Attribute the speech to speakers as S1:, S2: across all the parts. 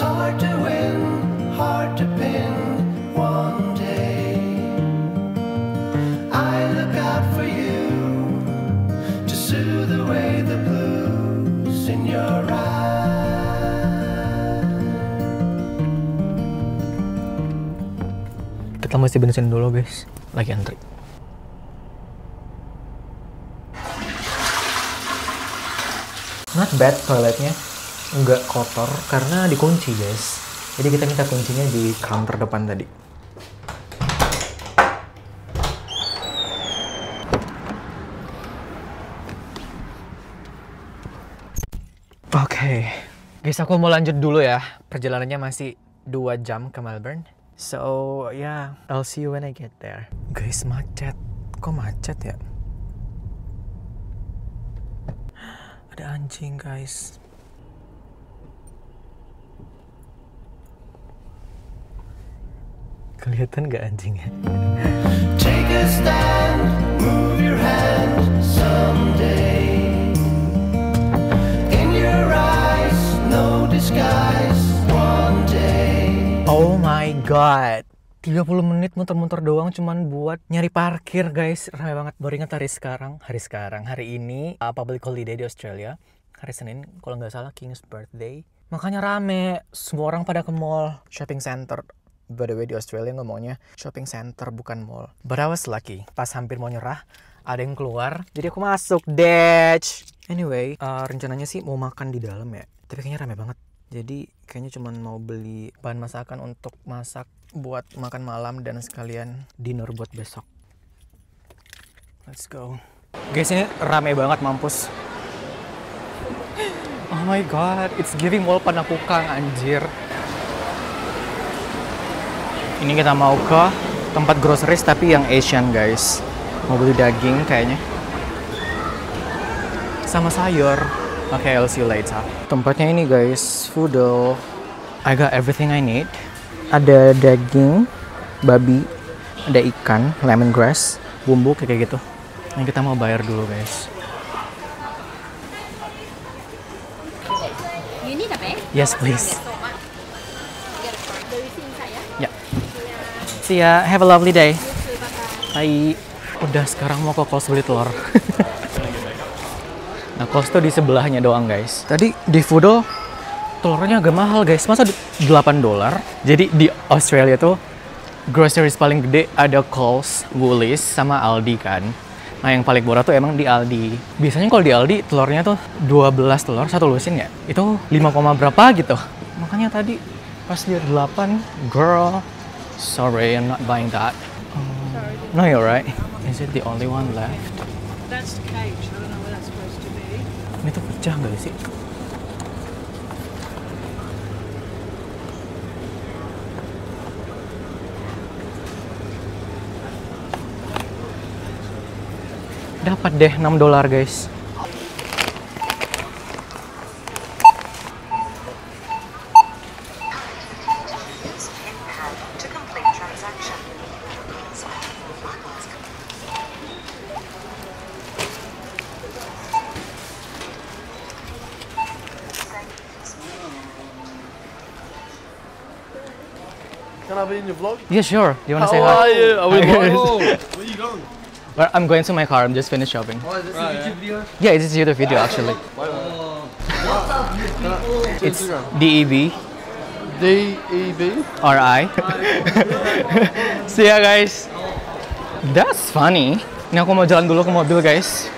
S1: It's hard to win, hard to pin one day. I look out for you to soothe away the blues in your eyes.
S2: Kita mesti bensin dulu guys, lagi antri. Not bad toiletnya, nggak kotor karena dikunci guys. Jadi kita minta kuncinya di counter depan tadi. Oke, guys aku mau lanjut dulu ya. Perjalanannya masih 2 jam ke Melbourne. So yeah, I'll see you when I get there. Guys macet, kok macet ya? Ada anjing guys. Kelihatan nggak anjingnya?
S1: Take a stand, move your hand someday. In your eyes, no disguise one day.
S2: Oh my god, 30 menit muter-muter doang cuman buat nyari parkir guys. Ramai banget. Baru ingat hari ini public holiday di Australia. Hari Senin kalau nggak salah King's birthday. Makanya rame, semua orang pada ke mall, shopping center. By the way di Australia ngomongnya shopping center bukan mall. But I was lucky, pas hampir mau nyerah ada yang keluar, jadi aku masuk deh. Anyway, rencananya sih mau makan di dalam ya, tapi kayaknya rame banget. Jadi kayaknya cuma mau beli bahan masakan untuk masak buat makan malam dan sekalian dinner buat besok. Let's go. Guys, ini rame banget mampus. Oh my god, it's giving mall Panakukang anjir. Ini kita mau ke tempat groceries tapi yang Asian guys. Mau beli daging kayaknya. Sama sayur. Oke, I'll see you later. Tempatnya ini guys, Foodle. I got everything I need. Ada daging babi, ada ikan, lemongrass, bumbu kayak gitu. Yang kita mau bayar dulu guys.
S3: You need a bag?
S2: Yes, please. Ya. See ya, have a lovely day. Bye. Udah sekarang mau ke Coles beli telur. Nah, Coles tuh di sebelahnya doang guys. Tadi di Foodle telurnya agak mahal guys. Masa $8? Jadi di Australia tuh groceries paling gede ada Coles, Woolies, sama Aldi kan. Nah yang paling murah tuh emang di Aldi. Biasanya kalau di Aldi telurnya tuh 12 telur, 1 lusin ya. Itu 5, berapa gitu. Makanya tadi pas lihat 8, girl, sorry, I'm not buying that. No, you're right. Is it the only one left?
S4: That's the cage. I don't know where that's supposed to be.
S2: Ini tuh pecah nggak sih? Dapat deh $6 guys.
S5: Can I be in your vlog?
S2: Yeah, sure. Do you want to say
S5: How are
S2: hi?
S5: you? Are we
S2: Hi, guys.
S5: vlogging? Where are you going?
S2: Well, I'm going to my car. I'm just finished shopping.
S5: Oh, is this a YouTube video?
S2: Yeah, it's a YouTube video actually. It's DEB.
S5: DEB?
S2: RI. See ya guys. That's funny. Ini aku mau jalan dulu ke mobil guys.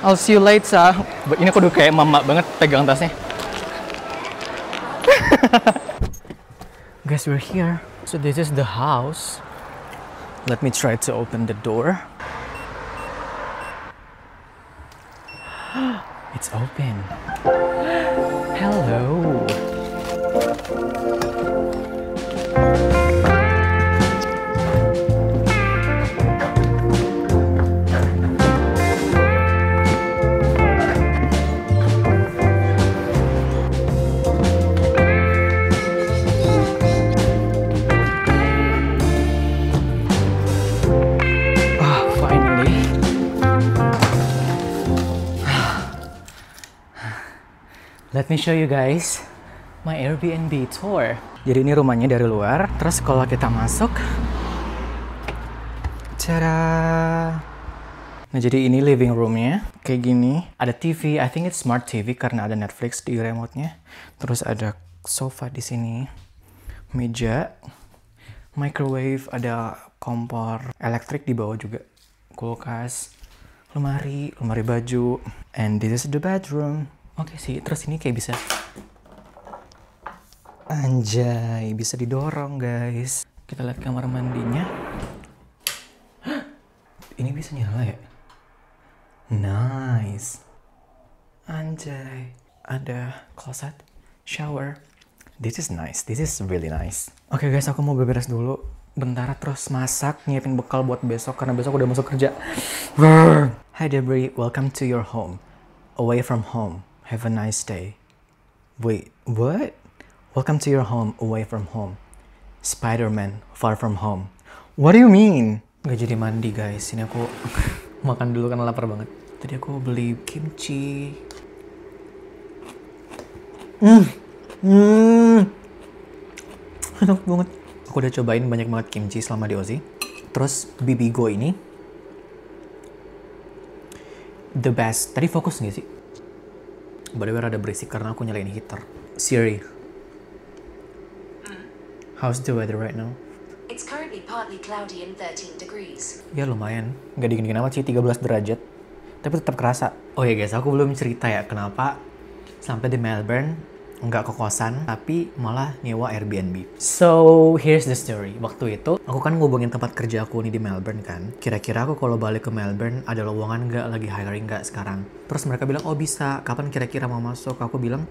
S2: I'll see you later. Ini aku udah kayak mama banget pegang tasnya. Guys, we're here. So this is the house. Let me try to open the door. It's open. Hello. Let me show you guys My Airbnb tour. Jadi ini rumahnya dari luar. Terus kalau kita masuk, tada. Nah jadi ini living roomnya kayak gini. Ada TV, I think it's smart TV karena ada Netflix di remote-nya. Terus ada sofa di sini, meja, microwave, ada kompor elektrik di bawah juga, kulkas, lemari baju, and this is the bedroom. Oke sih, terus ini kayak bisa, anjay, bisa didorong guys. Kita lihat kamar mandinya. Ini bisa nyala ya? Nice. Anjay. Ada closet, shower. This is nice. This is really nice. Oke guys, aku mau beberes dulu. Bentar terus masak, nyiapin bekal buat besok karena besok udah masuk kerja. Hi Debri, welcome to your home. Away from home. Have a nice day. Wait, what? Welcome to your home, away from home. Spider-Man, far from home. What do you mean? Gak jadi mandi guys, ini aku makan dulu karena lapar banget. Tadi aku beli kimchi. Enak banget. Aku udah cobain banyak banget kimchi selama di Aussie. Terus Bibigo ini the best. Tadi fokus gak sih? By the way ada berisik karena aku nyalain heater. Siri, how's the weather right now?
S3: It's currently partly cloudy and 13 degrees.
S2: Ya lumayan, nggak dingin-dingin amat sih, 13 derajat. Tapi tetap kerasa. Oh ya guys, aku belum cerita ya kenapa sampai di Melbourne nggak ke kosan, tapi malah nyewa Airbnb. So, here's the story. Waktu itu, aku kan ngubungin tempat kerja aku nih di Melbourne kan. Kira-kira aku kalau balik ke Melbourne, ada lowongan nggak, lagi hiring nggak sekarang? Terus mereka bilang, oh bisa, kapan kira-kira mau masuk? Aku bilang,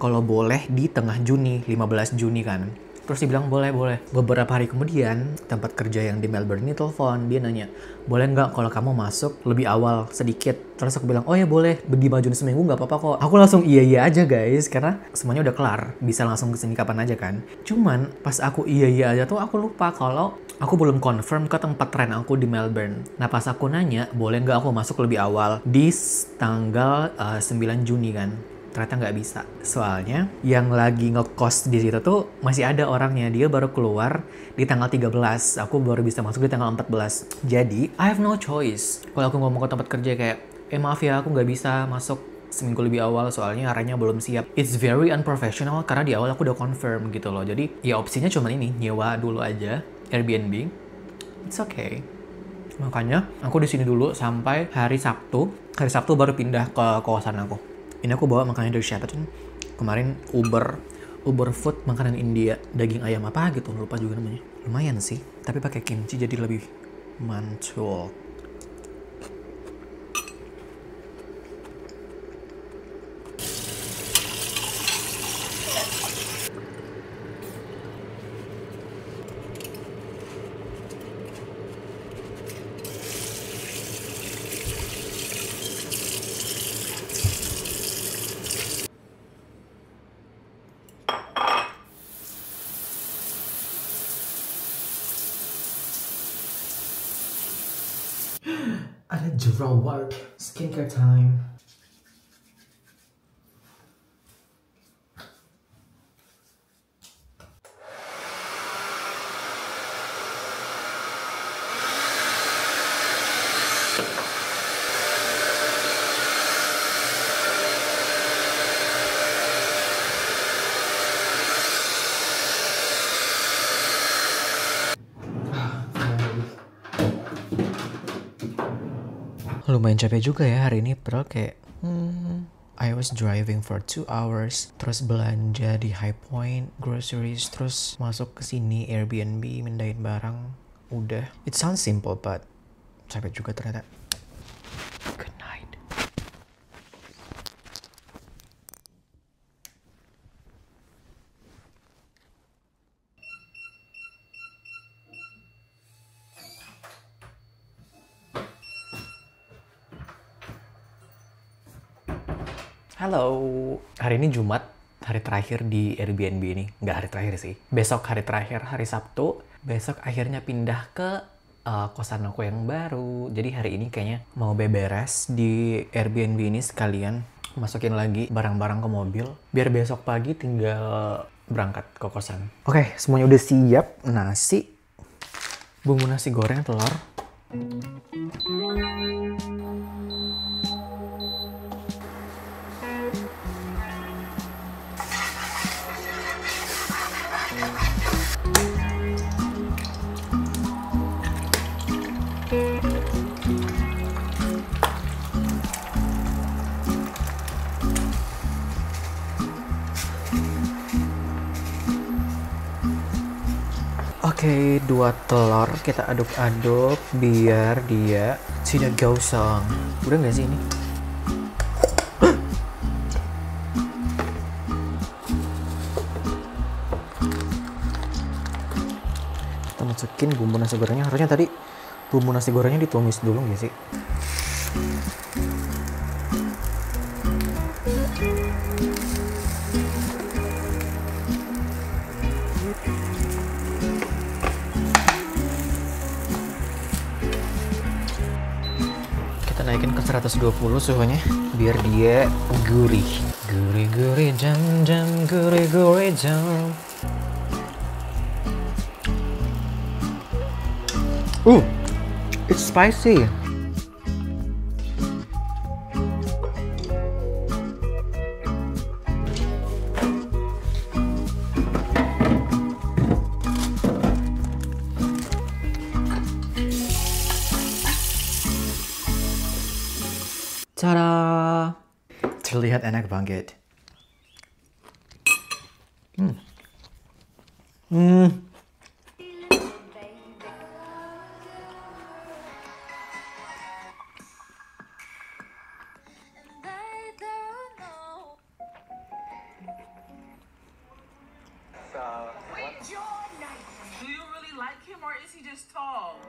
S2: kalau boleh di tengah Juni, 15 Juni kan. Terus dia bilang boleh. Beberapa hari kemudian tempat kerja yang di Melbourne ini telepon, dia nanya boleh nggak kalau kamu masuk lebih awal sedikit. Terus aku bilang oh ya boleh, di maju seminggu nggak apa-apa kok. Aku langsung iya aja guys karena semuanya udah kelar, bisa langsung kesini kapan aja kan. Cuman pas aku iya aja tuh aku lupa kalau aku belum confirm ke tempat tren aku di Melbourne. Nah pas aku nanya boleh nggak aku masuk lebih awal di tanggal 9 Juni kan. Ternyata nggak bisa. Soalnya yang lagi ngekos di situ tuh masih ada orangnya. Dia baru keluar di tanggal 13. Aku baru bisa masuk di tanggal 14. Jadi, I have no choice. Kalau aku ngomong ke tempat kerja kayak, maaf ya aku nggak bisa masuk seminggu lebih awal soalnya areanya belum siap. It's very unprofessional karena di awal aku udah confirm gitu loh. Jadi, ya opsinya cuma ini, nyewa dulu aja Airbnb. It's okay. Makanya, aku di sini dulu sampai hari Sabtu. Hari Sabtu baru pindah ke kosan aku. Ini aku bawa makanan dari Shepparton. Kemarin Uber food makanan India, daging ayam apa gitu, lupa juga namanya. Lumayan sih, tapi pakai kimchi jadi lebih mantul. Ada jerawat, skincare time. Lumayan capek juga ya hari ini, padahal kayak I was driving for 2 hours, terus belanja di High Point, groceries, terus masuk ke sini Airbnb, mindahin barang, udah. It sounds simple but capek juga ternyata. Good night. Halo, hari ini Jumat, hari terakhir di Airbnb ini. Nggak hari terakhir sih, besok hari terakhir, hari Sabtu. Besok akhirnya pindah ke kosan aku yang baru. Jadi hari ini kayaknya mau beberes di Airbnb ini sekalian masukin lagi barang-barang ke mobil, biar besok pagi tinggal berangkat ke kosan. Oke, semuanya udah siap. Nasi, bumbu nasi goreng, telur. Oke, 2 telur kita aduk-aduk biar dia tidak gosong. Udah nggak sih ini? Kita masukin bumbu nasi gorengnya. Harusnya tadi bumbu nasi gorengnya ditumis dulu nggak sih? Naikin ke 120 suhunya biar dia gurih. Gurih-gurih jam-jam, gurih-gurih jam. It's spicy. Tada! Terlihat enak banget.
S4: Do you really like him or is he just tall?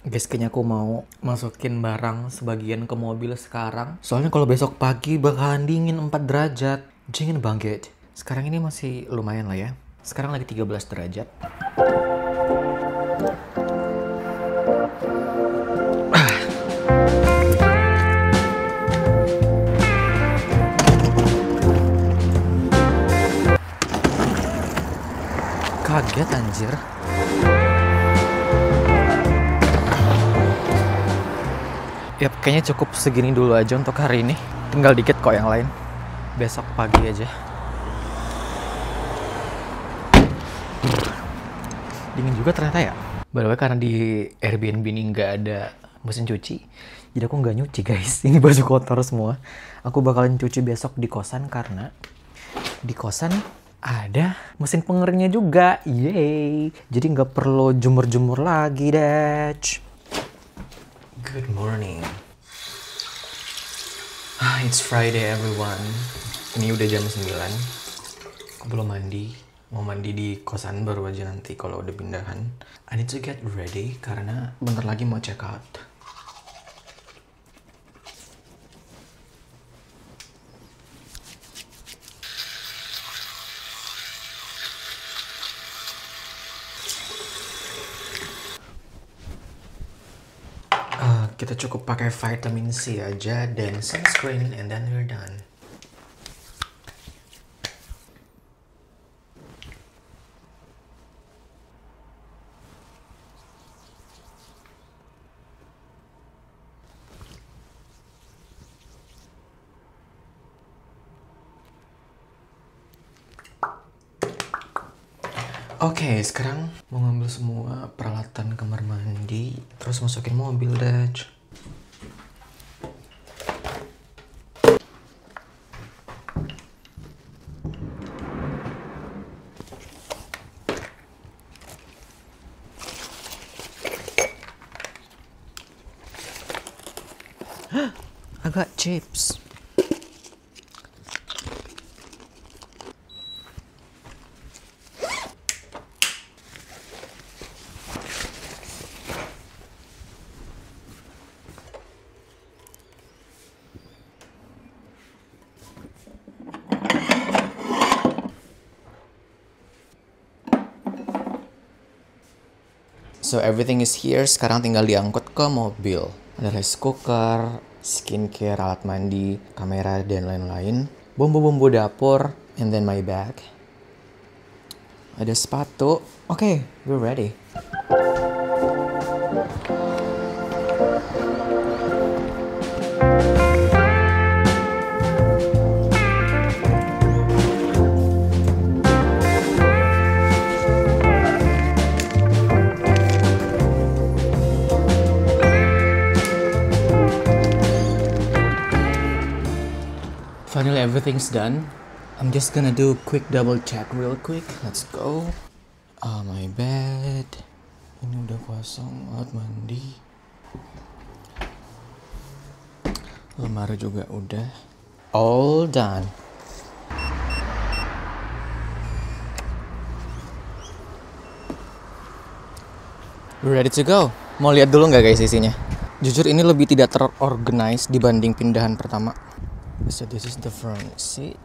S2: Guys, kayaknya aku mau masukin barang sebagian ke mobil sekarang. Soalnya kalau besok pagi bakalan dingin 4 derajat. Dingin banget. Sekarang ini masih lumayan lah ya. Sekarang lagi 13 derajat. Kaget anjir. Yap, kayaknya cukup segini dulu aja untuk hari ini. Tinggal dikit kok yang lain. Besok pagi aja. Dingin juga ternyata ya. By the way, karena di Airbnb ini nggak ada mesin cuci, jadi aku nggak nyuci guys. Ini baju kotor semua. Aku bakalan cuci besok di kosan karena di kosan ada mesin pengeringnya juga. Yeay. Jadi nggak perlu jemur-jemur lagi deh. Good morning. It's Friday everyone. Ini udah jam 9. Aku belum mandi. Mau mandi di kosan baru aja nanti kalau udah pindahan. I need to get ready karena bentar lagi mau check out. Kita cukup pakai vitamin C aja dan sunscreen and then we're done. Oke, sekarang mau ngambil semua peralatan kamar mandi, terus masukin mobil deh. I got chips. So everything is here, sekarang tinggal diangkut ke mobil. Ada rice cooker, skincare, alat mandi, kamera, dan lain-lain. Bumbu-bumbu dapur, and then my bag. Ada sepatu. Oke, we're ready. Finally, everything's done. I'm just gonna do a quick double check real quick. Let's go. My bed. Ini udah kosong. Alat mandi. Lemari juga udah. All done. We're ready to go. Mau lihat dulu nggak guys isinya? Jujur ini lebih tidak terorganize dibanding pindahan pertama. So this is the front seat.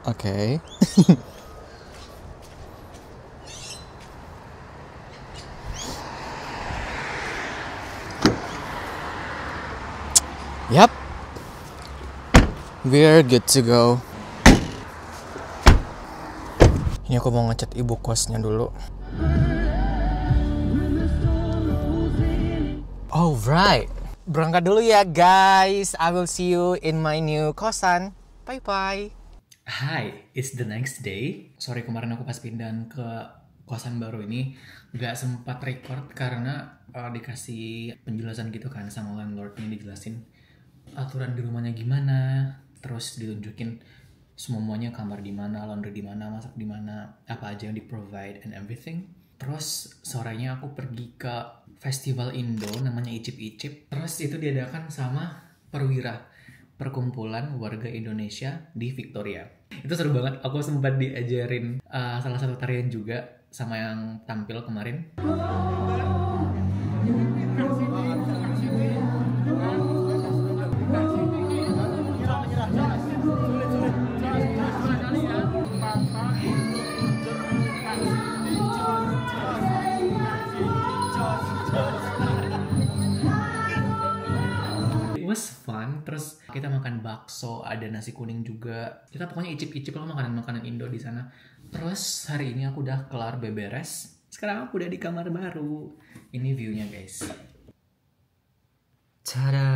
S2: Okay. Yep. We're good to go. Ini aku mau ngecat ibu kosnya dulu. Alright. Berangkat dulu ya guys. I will see you in my new kosan. Bye bye. Hi, it's the next day. Sorry kemarin aku pas pindahan ke kosan baru ini gak sempat record karena dikasih penjelasan gitu kan sama landlordnya, dijelasin aturan di rumahnya gimana, terus ditunjukin semuanya, kamar di mana, laundry di mana, masak di mana, apa aja yang di provide and everything. Terus sorenya aku pergi ke festival Indo namanya Icip Icip. Terus itu diadakan sama Perwira, perkumpulan warga Indonesia di Victoria. Itu seru banget. Aku sempat diajarin salah satu tarian juga sama yang tampil kemarin. Fun, terus kita makan bakso, ada nasi kuning juga. Kita pokoknya icip-icip lah makanan-makanan Indo di sana. Terus hari ini aku udah kelar beberes. Sekarang aku udah di kamar baru. Ini view-nya guys. Tada!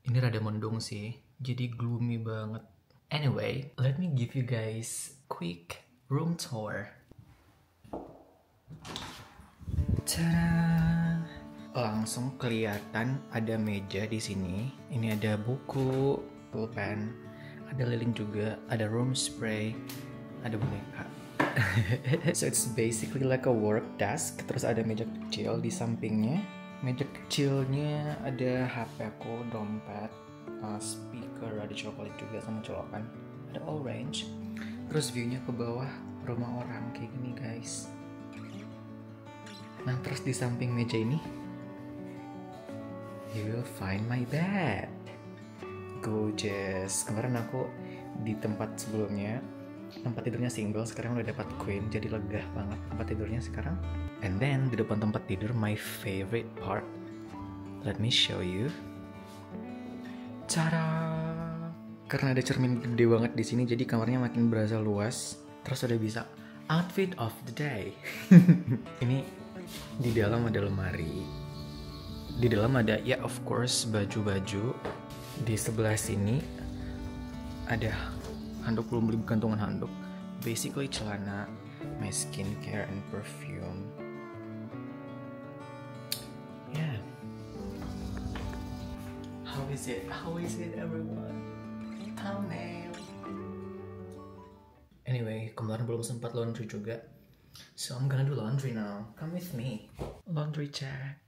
S2: Ini rada mendung sih, jadi gloomy banget. Anyway, let me give you guys quick room tour. Tada! Langsung kelihatan ada meja di sini. Ini ada buku, pulpen, ada lilin juga, ada room spray, ada boneka. So it's basically like a work desk. Terus ada meja kecil di sampingnya. Meja kecilnya ada HP aku, dompet, speaker, ada coklat juga sama colokan. Ada orange. Terus viewnya ke bawah rumah orang kayak gini guys. Nah terus di samping meja ini you will find my bed. Gorgeous. Kemarin aku di tempat sebelumnya tempat tidurnya single, sekarang udah dapat queen, jadi lega banget tempat tidurnya sekarang. And then di depan tempat tidur my favorite part. Let me show you. Tada! Karena ada cermin gede banget di sini, jadi kamarnya makin berasa luas. Terus udah bisa outfit of the day. Ini di dalam ada lemari. Di dalam ada ya of course baju-baju. Di sebelah sini ada handuk, belum beli gantungan handuk. Basically celana, my skincare and perfume. Yeah. How is it? How is it everyone? Thumbnail. Anyway, kemarin belum sempat laundry juga. So I'm gonna do laundry now. Come with me. Laundry check.